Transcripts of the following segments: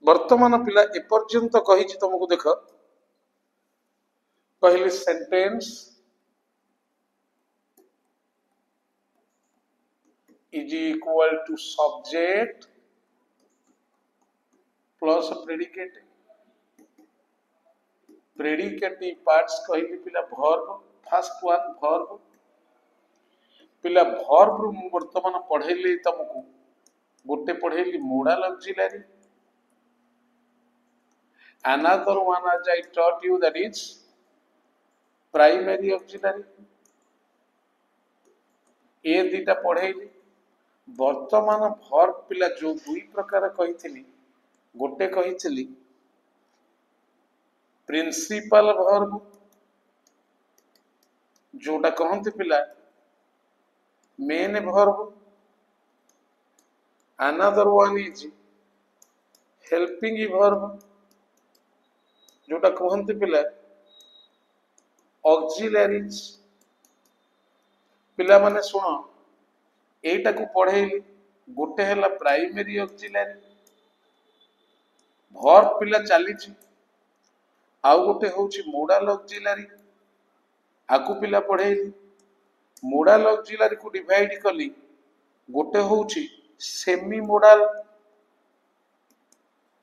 वर्तमान पिला एपर्यंत कही तुमको देख कहली sentence is equal to subject plus predicate predicative parts कहली पिला वर्ब फर्स्ट वन वर्ब पिला वर्ब रु वर्तमान पढ़ेली तुमको गोटे पढ़ेली modal auxiliary another one as I taught you that is primary auxiliary ए दीटा पढ़ेली वर्तमान वर्ब पिला जो दुई प्रकार कही गोटे कही प्रिंसिपल वर्ब जोटा कहते पिला main verb another one is helping verb जोटा कहते पिला ऑक्सिलरीज पिला माने सुनो एटा को पढ़ेली गोटे हैला प्राइमरी ऑक्सिलरी वर्ब पिला चली आउ गोटे होची मोडल ऑक्सिलरी आकु पिला पढ़ेली मोडल ऑक्सिलरी को डिवाइड कली गोटे होची सेमी मोडल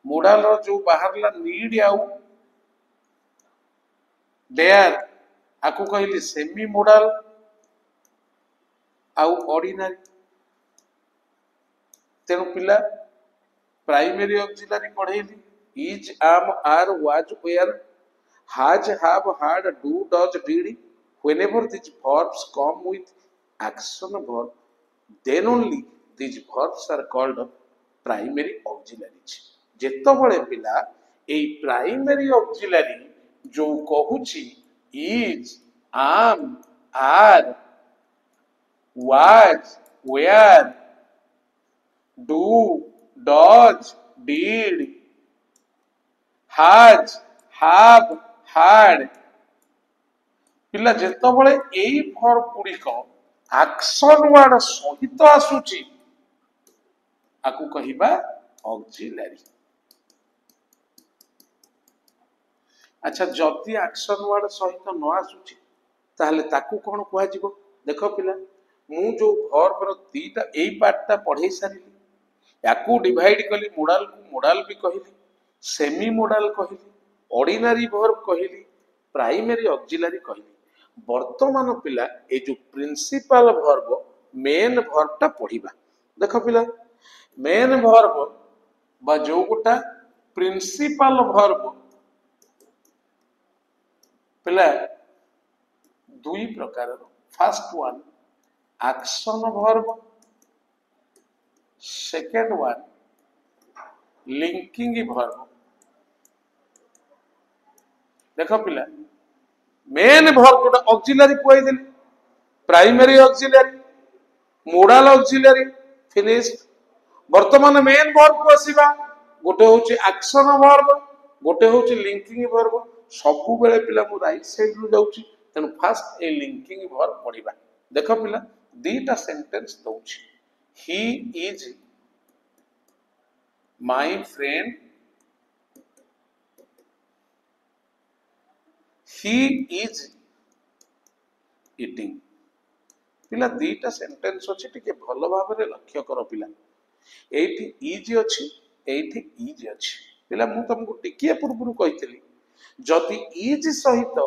मोडल रो जो बाहरला नीड आउ देयर आकु कहली सेमी मोडल आउ ऑर्डिनरी तेणु पिला प्राइमरी ऑक्सिलरी पढ़ेली is am are was were has have had do does did whenever these verbs come with action verb then only these verbs are called primary auxiliaries जेतो बळे पिला ए primary auxiliary जो कहूची is am are was where do does did has have had पिला जेतो बळे एई verb गुड़िक action word सहित आसुची आकु कहिबा auxiliary अच्छा जदि action word सहित न आसुची ताहले ताकू कोन कुआ जिवो देखो पिला मु जो वर्ब रो दीटा एई पार्टटा पढै सारिली याकू डिवाइड कली मोडल को मोडल भी कहिली सेमी मोडल कहिली ऑर्डिनरी वर्ब कहिली प्राइमरी ऑक्सिलरी कहिली वर्तमान पिला ए जो प्रिंसिपल वर्ब मेन वर्बटा पढिबा देखो पिला मेन वर्ब बा जो गोटा प्रिंसिपल वर्ब पिला दुई प्रकार first one action verb second one linking verb देखो पिला मेन वर्ब जोटा ऑक्सिलरी कोइ देली primary auxiliary modal auxiliary finished वर्तमान मेन वर्ब को आसीबा गोटे होची एक्शन वर्ब गोटे होची लिंकिंग वर्ब सबु बेले पिला मु राइट साइड रु जाउची तन फर्स्ट ए लिंकिंग वर्ब पढिबा देखो पिला दीटा सेंटेंस दउची he is my friend he is eating पिला दीटा सेंटेंस अछि टिके भलो भाबरे लक्ष्य करो पिला एठी इज अछि एठी इज अछि पिला मु तुमको टिके पूर्वरु कहितली जदि इज सहित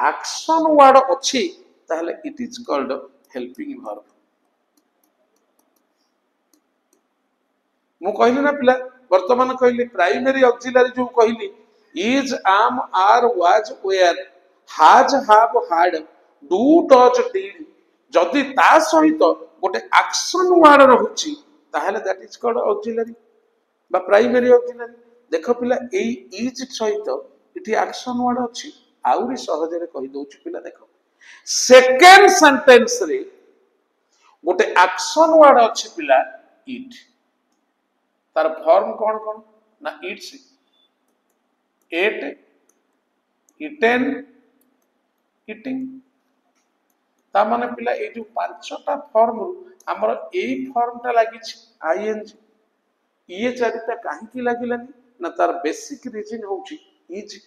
एक्शन वर्ड अछि ताहले it is called helping verb मु कहली ना पिला वर्तमान कहली प्राइमरी ऑक्सिलरी जो कहली is am are was where has have had do does did जदि ता सहित गोटे एक्शन वर्ड रहुची ताहले दैट इज कॉल्ड ऑक्सिलरी बा प्राइमरी ऑक्सिलरी देखो पिला एई इज सहित इठी एक्शन वर्ड अछि आउरी सहज रे कहि दोछि पिला देखो सेकंड सेंटेंस रे गोटे एक्शन वर्ड अछि पिला इट तार फॉर्म कोन कोन ना इट्स एट इटेन इटिंग ता माने पिला ए जो पांचटा फॉर्म हमर एई फॉर्मटा लागि छि आईएनजी ये चारिटा काहे की लागिलानी ना तार बेसिक रीजन होची इज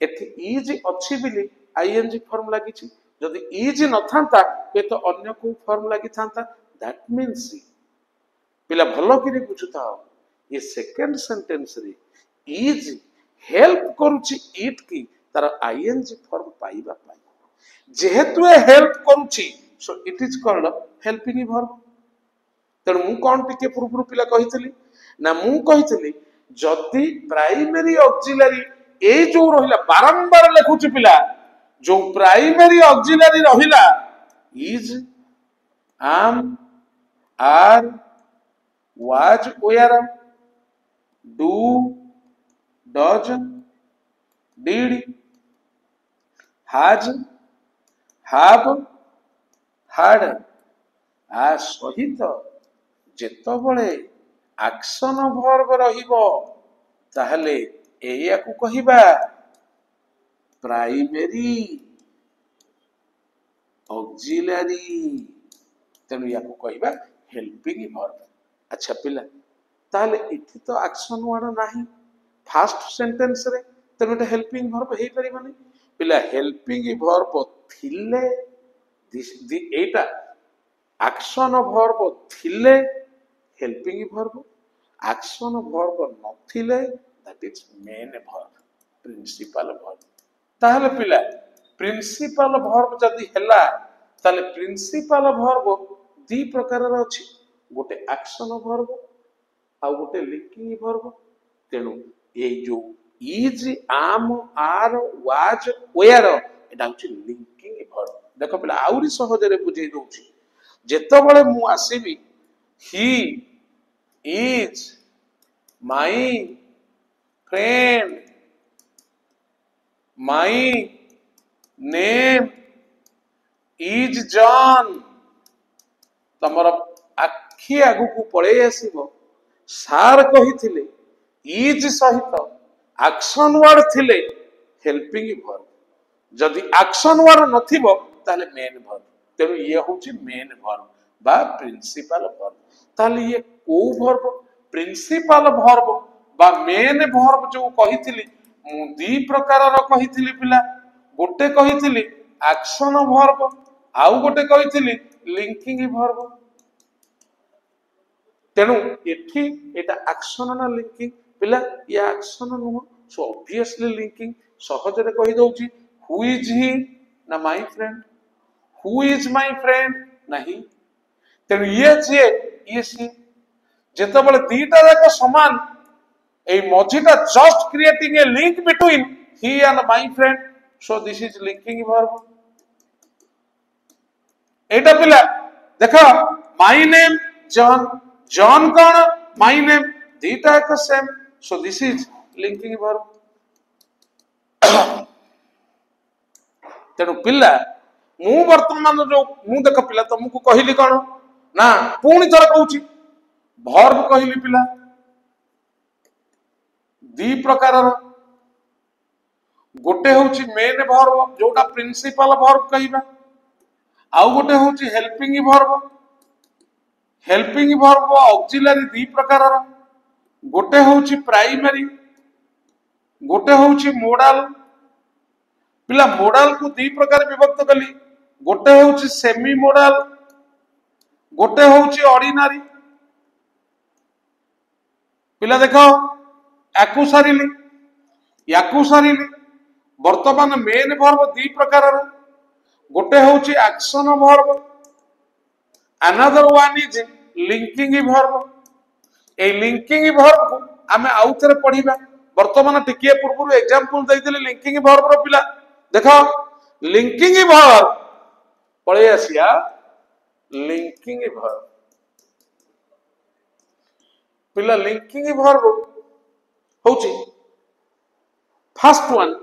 एथि इज अछि बिली आईएनजी फॉर्म लागिछि जदि इज न थांता के तो अन्य को फॉर्म लागि थांता दैट मींस पिला भलो कि बुझुता ये सेकंड सेंटेंस रे इज हेल्प करूची इट की तार आईएनजी फॉर्म पाइबा पाई जेहेतु ए हेल्प करूची so it is called helping verb तेणु मु कौन टिके पूर्व पिला कही ना मु कही जदि प्राइमरी ऑक्सिलरी ए जो रहिला बारंबार लिखुची पिला जो प्राइमरी ऑक्सिलरी रहिला is am are was were do does did has have हाड आ सहित जेतबळे एक्शन वर्ब रहिबो ताहले एया को कहिबा प्राइमरी ऑक्सिलरी तेणु या को कहिबा हेल्पिंग वर्ब अच्छा पिला ताहले इथि तो एक्शन वर्ड नाही फर्स्ट सेंटेंस रे तेणु एटा हेल्पिंग वर्ब हेई परिबनी पिला हेल्पिंग वर्ब थिले दिस एटा एक्शन वर्ब थिले हेल्पिंग वर्ब एक्शन वर्ब नथिले that is main verb principal verb ताहले पिला प्रिंसिपल वर्ब जदी हैला ताले प्रिंसिपल वर्ब दी प्रकार रो अछि गोटे एक्शन वर्ब आ गोटे लिंकिंग वर्ब तेनु ए जो is am are was where एटा होछि लिंकिंग वर्ब देखो पिला आउरी सहज रे बुझेई दोछि जेतबळे मु आसीबी he is my friend my name is John तमर आखि आगु को पळे आसीबो सार कहिथिले इज सहित एक्शन वर्ड थिले हेल्पिंग वर्ब जदि एक्शन वर्ड नथिबो ताले मेन वर्ब तेनु ये होछि मेन वर्ब बा प्रिंसिपल वर्ब ताले ये को वर्ब प्रिंसिपल वर्ब बा मेन वर्ब जो कहिथिली मु दी प्रकार रो कहिथिली पिला गोटे कहिथिली एक्शन वर्ब आउ गोटे कहिथिली लिंकिंग वर्ब तेनु एठी एटा एक्शन ना लिंकिंग पिला या एक्शन नु सो ऑब्वियसली लिंकिंग सहज रे कहि दोछि हु इज ही ना my friend who is my friend नहीं तेनु ये सी जेतबळे दीटा जाक समान ए मझीटा just creating a link between he and my friend so this is linking verb एटा पिला देखो माय नेम जॉन जॉन कौन माय नेम दीटा एक same so this is linking verb तेनु पिला मु वर्तमान जो मु देख पिला तुमको कहली कौन ना पुणी थर कहूची वर्ब कहली पिला दी प्रकार गोटे होची मेन वर्ब जोटा प्रिंसिपल वर्ब कहिबा आउ गोटे होची हेल्पिंग वर्ब ऑक्सिलरी दी प्रकार गोटे होची प्राइमरी गोटे होची मोडाल पिला मोडाल को दी प्रकार विभक्त कली गोटे होची सेमी मोडाल गोटे होची ऑर्डिनरी पिला देखो याकू सारिली वर्तमान मेन वर्ब दी प्रकार गोटे होची action verb another one is linking verb A linking verb को आमे आउथरे पढिबा वर्तमान टिके पूर्व एग्जांपल दैथिले लिंकिंग वर्ब रो पिला देखो लिंकिंग वर्ब पळे आसिया लिंकिंग वर्ब पिला लिंकिंग वर्ब होची first one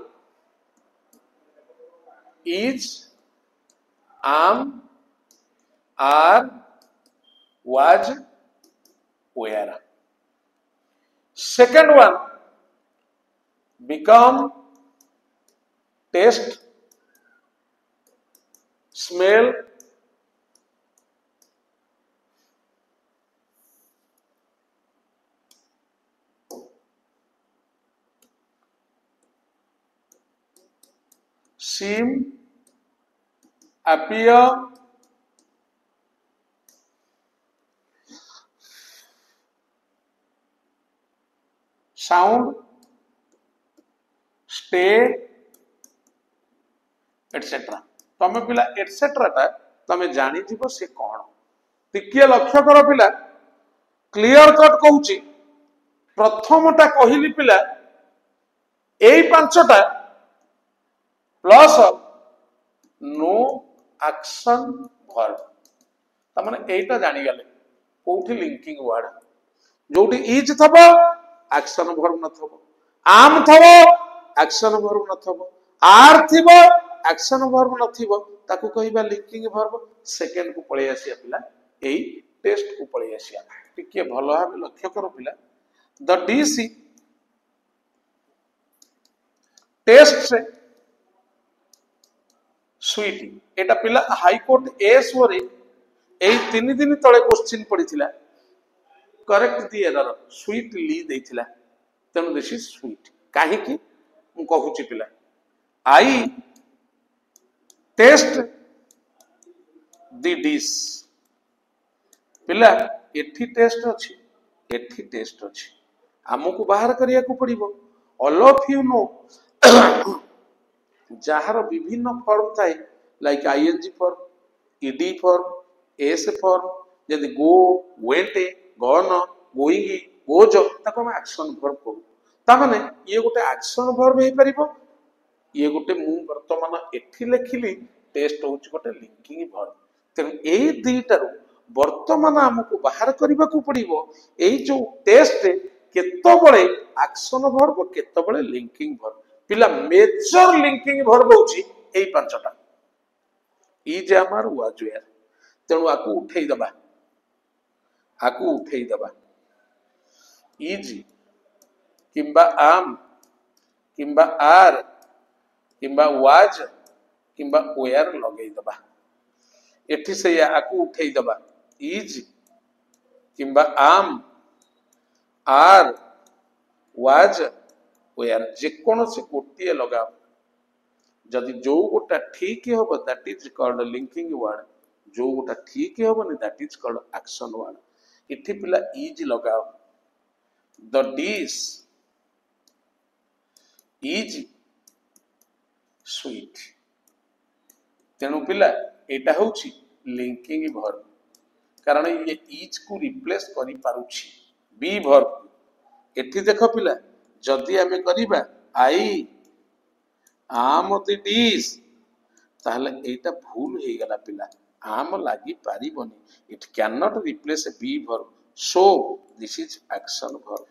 is am are was were second one become taste smell seem, appear, sound, stay, etcetera. तमे पिला एटसेट्रा टा तमे जानी जीवो से कौन टिके लक्ष्य कर पिला क्लियर कट कहूची प्रथमटा कहली पिला एई पांचटा प्लस नो एक्शन वर्ब तमाने एटा जानी गले कोठी लिंकिंग वर्ड जोटी इज थबो एक्शन वर्ब न थबो आम थबो एक्शन वर्ब न थबो आर थिबो एक्शन वर्ब न थिबो ताकू कहिबा लिंकिंग वर्ब सेकंड को पळे आसिया पिला एई टेस्ट को पळे आसिया टिके भलो भाबे लक्ष्य करो पिला द डीसी टेस्ट से स्वीटी एटा पिला हाई कोर्ट एस वरे एई 3 दिन तळे क्वेश्चन पडिथिला correct the error sweetly देथिला तेनु दिस इज स्वीट काहे कि मु कहूची पिला आई टेस्ट दी डिश पिला एठी टेस्ट अछि एठी टेस्ट अछि हमकु बाहर करिया को पड़िबो ऑल ऑफ यू नो जहार विभिन्न फॉर्म थाए like ING form ED form S form यदि go went gone going goes ताको हम एक्शन वर्ब कहू ता माने ये गोटे एक्शन वर्ब हे परिबो ये गोटे मु वर्तमान एठी लेखिली टेस्ट होउछ गोटे लिंकिंग वर्ब तेन एई दुईटारू वर्तमान हमकु बाहर करबा को पड़िबो एई जो टेस्ट केतबळे एक्शन वर्ब केतबळे लिंकिंग वर्ब पिला मेजर लिंकिंग वर्ब होउची एई पांचटा इज आमार वाज वेयर तेनु आकु उठेई दबा इज किंबा आम किंबा आर किंबा वाज किंबा वेयर लगेई दबा एठी से आकु उठेई दबा इज किंबा आम आर वाज वेयर जे कोनो से गोटिए लगाओ जदि जो गोटा ठीक हो that is called linking word जो गोटा ठीक होबनी that is called action word इठी पिला इज लगाओ द डिश इज स्वीट तेणु पिला एटा होची लिंकिंग वर्ब कारण ये इज को रिप्लेस करि पारुछि बी वर्ब एठी देखो पिला जदि हमें करिबा आई आम द डिश ताहले एटा भूल हे गला पिला आम लागि पारिबनी it can not replace a be verb so this is action verb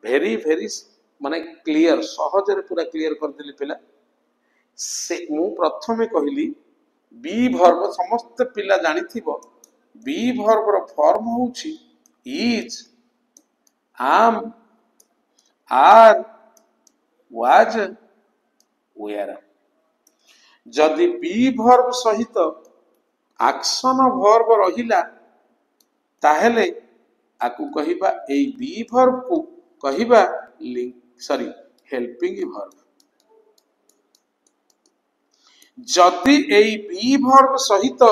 very very माने क्लियर सहज रे पूरा क्लियर कर देली पिला से मु प्रथमे कहली बी वर्ब समस्त पिला जानि थिबो बी वर्ब रो फॉर्म होउची is am are was where जदि बी वर्ब सहित एक्शन वर्ब रहिला ताहेले आकु कहिबा एई बी वर्ब को कहिबा लिंक सॉरी हेल्पिंग वर्ब जदि एई बी वर्ब सहित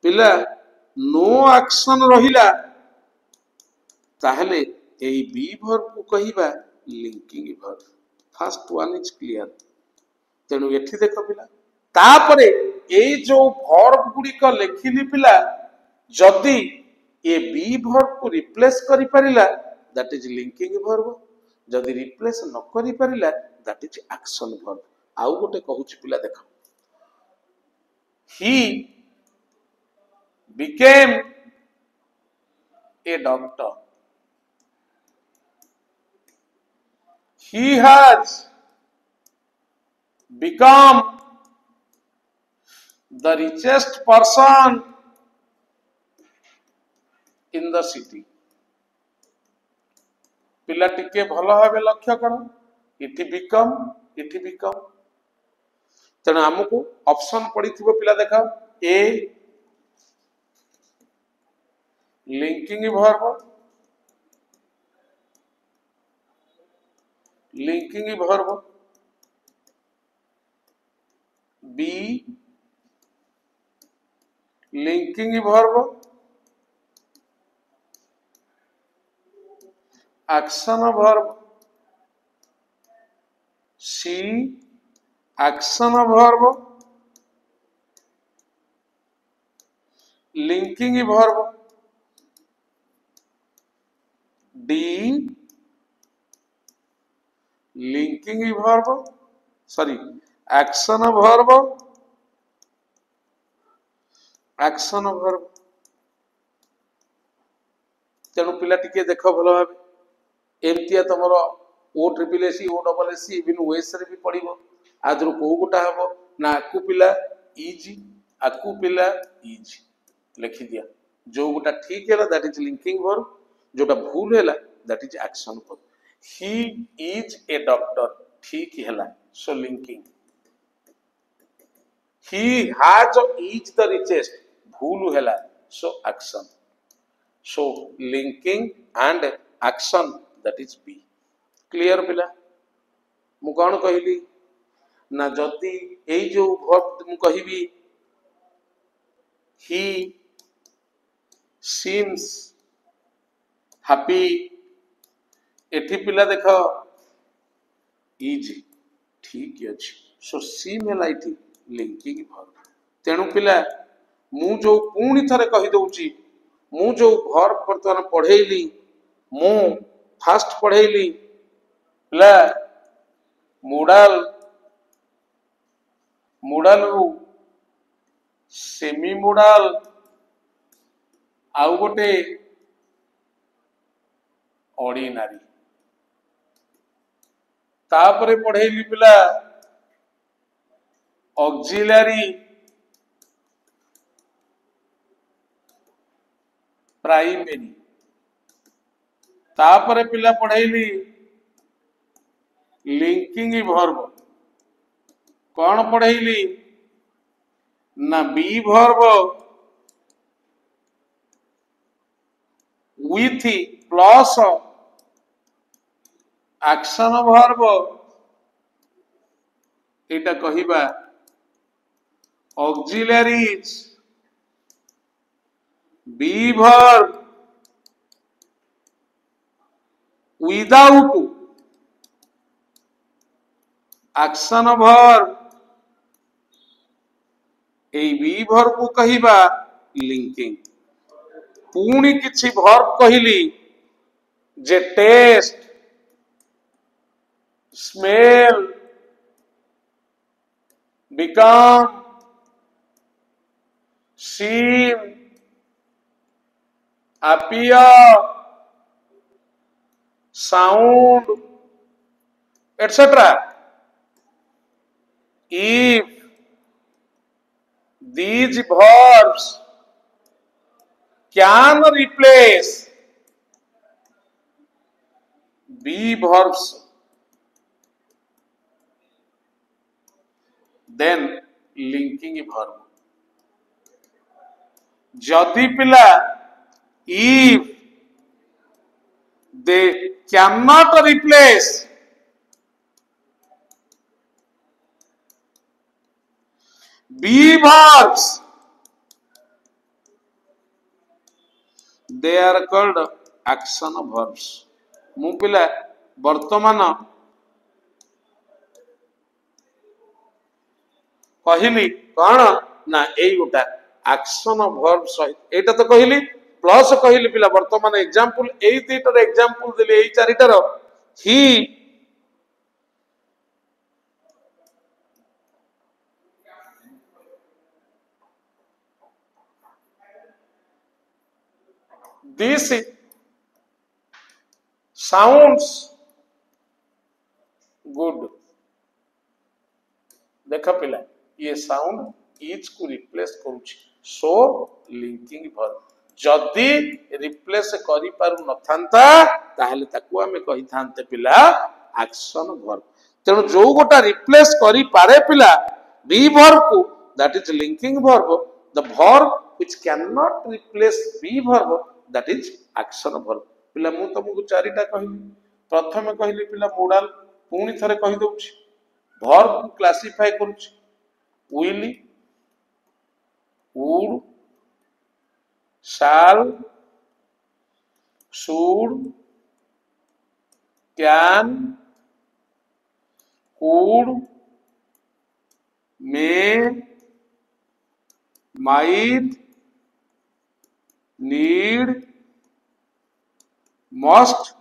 पिला नो एक्शन रहिला ताहले एई बी वर्ब को कहिबा linking verb first one is clear तेनु एठी देखो पिला तापरे एई जो वर्ब गुडी को लेखिली पिला जदि ए बी वर्ब को रिप्लेस करि परिला दैट इज लिंकिंग वर्ब जदि रिप्लेस न करि परिला दैट इज एक्शन वर्ब आउ गोटे कहूची पिला देखो ही became a doctor he has become the richest person in the city पिला टिके भलो भाबे लक्ष्य करो इठी बिकम तेणु आमको ऑप्शन पड़िथिबो पिला देखा A linking verb linking verb B linking verb action verb C action verb linking verb D linking verb sorry action verb action verb तेणु पिला टिके देख भल भाव एमती तुम O triple S O double S even OS रे भी पड़ो आदर कौ गोटा हम ना आकु पिला इज आकु पिला इज लिखि दिया जो गोटा ठीक है दैट इज लिंकिंग वर्ब जोटा भूल है that is action verb he is a doctor ठीक है so linking he has is the richest भूल है so action so linking and action that is be clear पिला मु कौन कहली ना जदि एई जो वर्ब मु कहबी ही सीम्स हैप्पी एठी पिला देख इज ठीक अछि सो सीम है लाइट लिंकिंग वर्ब तेणु पिला मु जो पुणी थरे कहि दउची मु जो वर्ब वर्तमान पढ़ेली मु फास्ट पढ़ेली पिला मोडाल मोडाल रु सेमी मोडाल आउ गोटे ऑर्डिनरी तापरे पढ़ेली पिला ऑक्सिलरी प्राइमरी तापरे पिला पढ़ेली लिंकिंग वर्ब कौन पढ़ेली ना be verb with plus action verb एटा कहिबा auxiliaries be verb without action verb a be verb को कहिबा लिंकिंग पुणी किछि वर्ब कहिली जे taste smell become seem appear sound etc if these verbs can replace be verbs then linking verb जदि पिला if they cannot replace be verbs they are called action verbs मु पिला वर्तमान कहली कौन ना एई गोटा एक्शन वर्ब सहित एटा तो कहली प्लस कहली पिला वर्तमान एग्जांपल एई तीटर एग्जांपल देली एई चारिटर ही this sounds good देख पिला ये साउंड इज को रिप्लेस करूची सो लिंकिंग वर्ब जदि रिप्लेस करि पारु नथांता ताहले ताकू हमें कहि थांते पिला एक्शन वर्ब तेणु जो गोटा रिप्लेस करि पारे पिला बी वर्ब को that is linking verb the verb which can not replace be verb that is action verb पिला मु तुमको चारिटा कहली प्रथम कहली पिला मोडाल पुणी थरे कहि दउछि वर्ब को classify करूछि will would shall should can could may might need must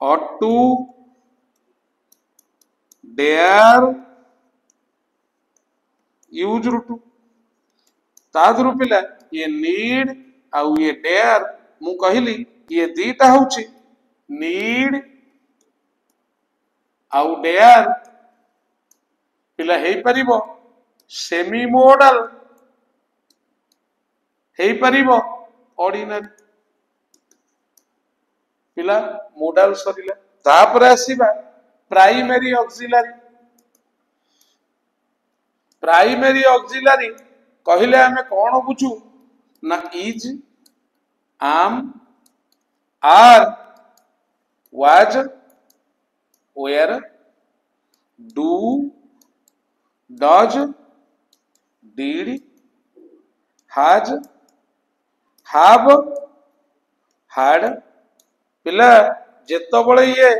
ought to dare use to तादरु पिला ये नीड आउ ये डेयर मु कहली ये दीटा होची नीड आउ डेयर पिला हेई परिबो सेमी मॉडल हेई परिबो ऑर्डिनरी पिला मॉडल सरिला तापर आसीबा प्राइमरी ऑक्सिलरी कहले हमें कौन बुझू ना is am are was were do does did has have हाड पिला जेतबळे ये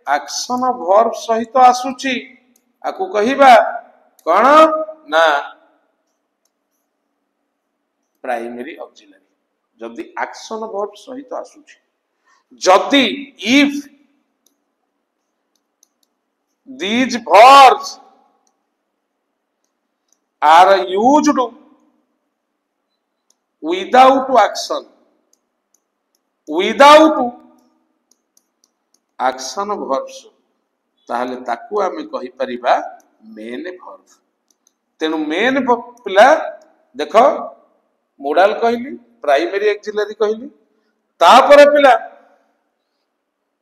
एक्शन वर्ब सहित आसुची आकु कहिबा कौन ना प्राइमरी ऑक्सिलरी जदि एक्शन वर्ब सहित आसुची जदि if these verbs are used without action verbs ताहले ताकू आमे कहि परिबा मेन वर्ब तेनु मेन पिला देखो मोडाल कहली प्राइमरी ऑक्सिलरी कहली तापर पिला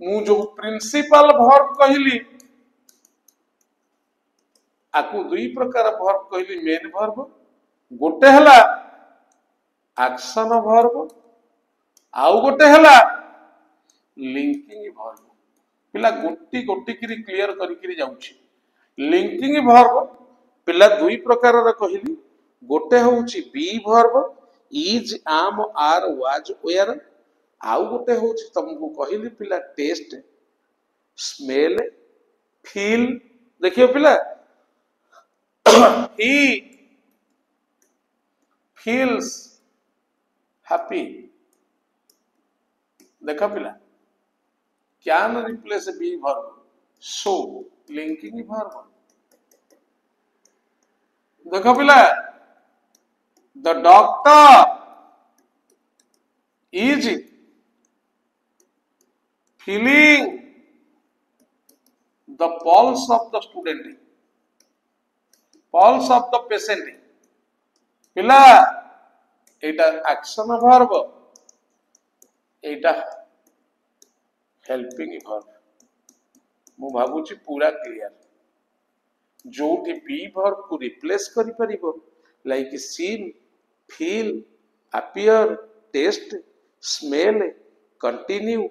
मु जो प्रिंसिपल वर्ब कहली आकु दुई प्रकार वर्ब कहली मेन वर्ब गोटे हला एक्शन वर्ब आउ गोटे हला लिंकिंग वर्ब पिला गोटी गोटी किरी क्लियर करी जाउछि लिंकिंग वर्ब पिला दुई प्रकार रा कहली गोटे होउछि B verb is am are was where आउ गोटे होउछि तुमको कहली पिला टेस्ट स्मेल फील देखियो पिला he feels happy देखा पिला can replace be verb so linking verb देखा पिला the doctor is feeling the pulse of the student pulse of the patient पिला एटा एक्शन वर्ब एटा हेल्पिंग वर्ब मु भाबुची पूरा क्लियर जोटी बी वर्ब को रिप्लेस करि परिबो like seem feel appear taste smell continue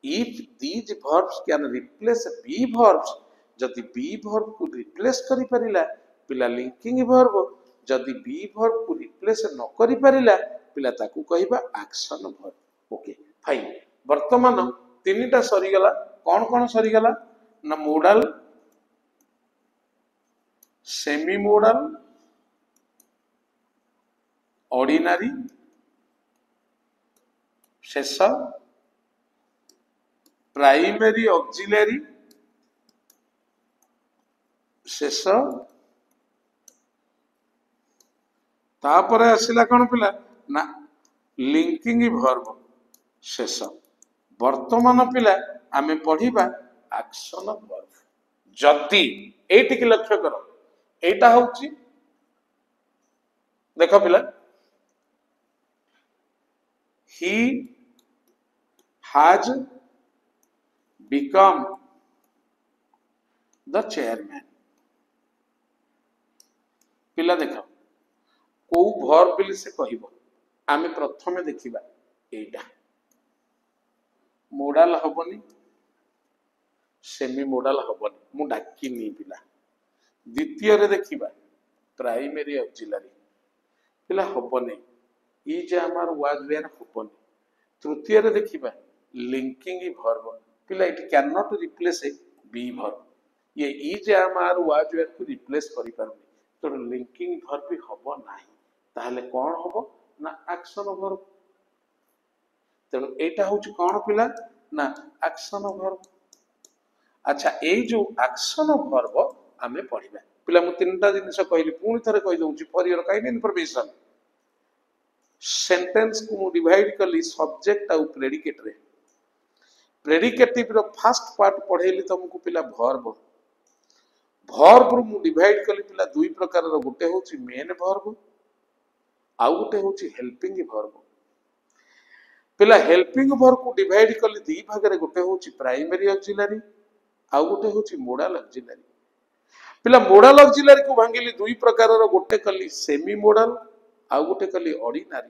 if these verbs can replace be verbs जदि बी वर्ब को रिप्लेस करि परिला पिला लिंकिंग वर्ब जदि बी वर्ब को रिप्लेस न करि परिला पिला ताकू कहिबा एक्शन वर्ब ओके फाइन वर्तमान तीनटा सरी गला कौन सरी गला ना मोडल सेमी मोडल ऑर्डिनरी शेष प्राइमरी ऑक्सिलरी शेष तापर आसिला कौन पिला ना लिंकिंग वर्ब शेष वर्तमान पिला आमे पढ़िबा एक्शन वर्ब जदि एटिक लक्ष्य करो एटा होची देखो पिला he has become the chairman पिला देखो को वर्ब बिल से कहिबो आमे प्रथमे देखिबा एटा मोडाल हबनी सेमी मोडाल हबनी मु डाकिनी पिला द्वितीय रे देखिबा प्राइमरी ऑक्सिलरी पिला हबनी is am are was were हबनी तृतीय रे देखिबा लिंकिंग वर्ब पिला it can not replace a be verb ये is am are was were को रिप्लेस करि पारुनी तो लिंकिंग वर्ब भी हबो नाही ताहले कोन हबो ना एक्शन वर्ब तेणु एटा होची कोन पिला ना एक्शन वर्ब अच्छा ए जो एक्शन वर्ब आमे पढिबा पिला मु तीनटा जिनिस कहली पुनी थरे कहि दउची for your kind information sentence को मु डिवाइड करली सब्जेक्ट आउ प्रेडिकेट रे प्रेडिकेटिव रो फर्स्ट पार्ट पढेली तुमको पिला वर्ब वर्ब रो मु डिवाइड करली पिला दुई प्रकार रो गुटे होची मेन वर्ब आउ गुटे होची हेल्पिंग वर्ब पिला हेल्पिंग वर्ब को डिवाइड करली दी भाग रे गुटे होची प्राइमरी ऑक्सिलरी आउ गुटे होची मोडाल ऑक्सिलरी पिला मोडाल ऑक्सिलरी को भांगिली दुई प्रकार रो गुटे कली सेमी मोडाल आउ गुटे कली ऑर्डिनरी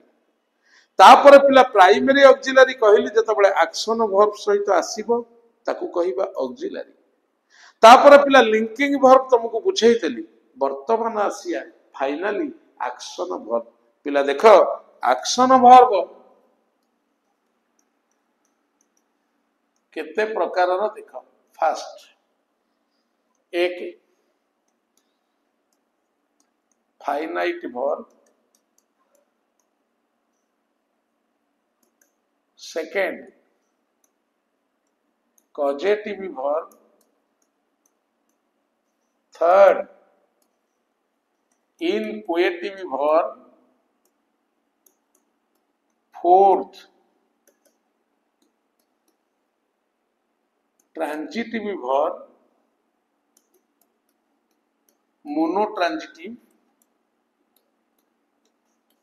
तापर पिला प्राइमरी ऑक्सिलरी कहली जत बळे एक्शन वर्ब सहित आसीबो ताकू कहिबा ऑक्सिलरी तापर पिला लिंकिंग वर्ब तुमको बुझेई देली वर्तमान आसिया फाइनली एक्शन वर्ब पिला देखो एक्शन वर्ब केते प्रकार रो देखो फर्स्ट एक finite verb second causative verb third inchoative verb fourth transitive verb monotransitive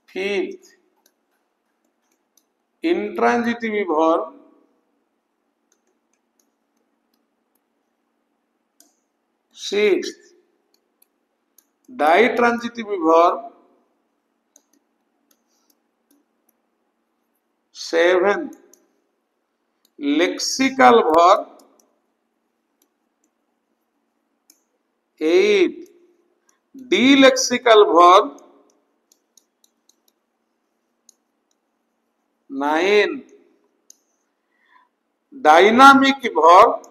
fifth intransitive verb sixth ditransitive verb seventh lexical verb eight delexical verb 9 dynamic verb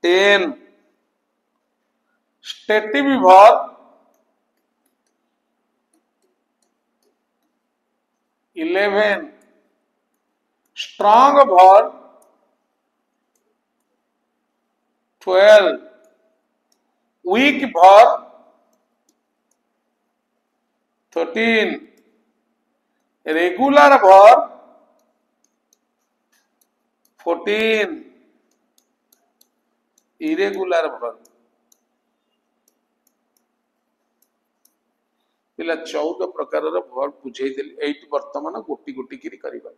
10 stative verb 11 strong verb 12 weak verb 13 regular verb 14 irregular verb पिला 14 प्रकार verb बुझे देली eight वर्तमान गोटी गोटी किरी करिबा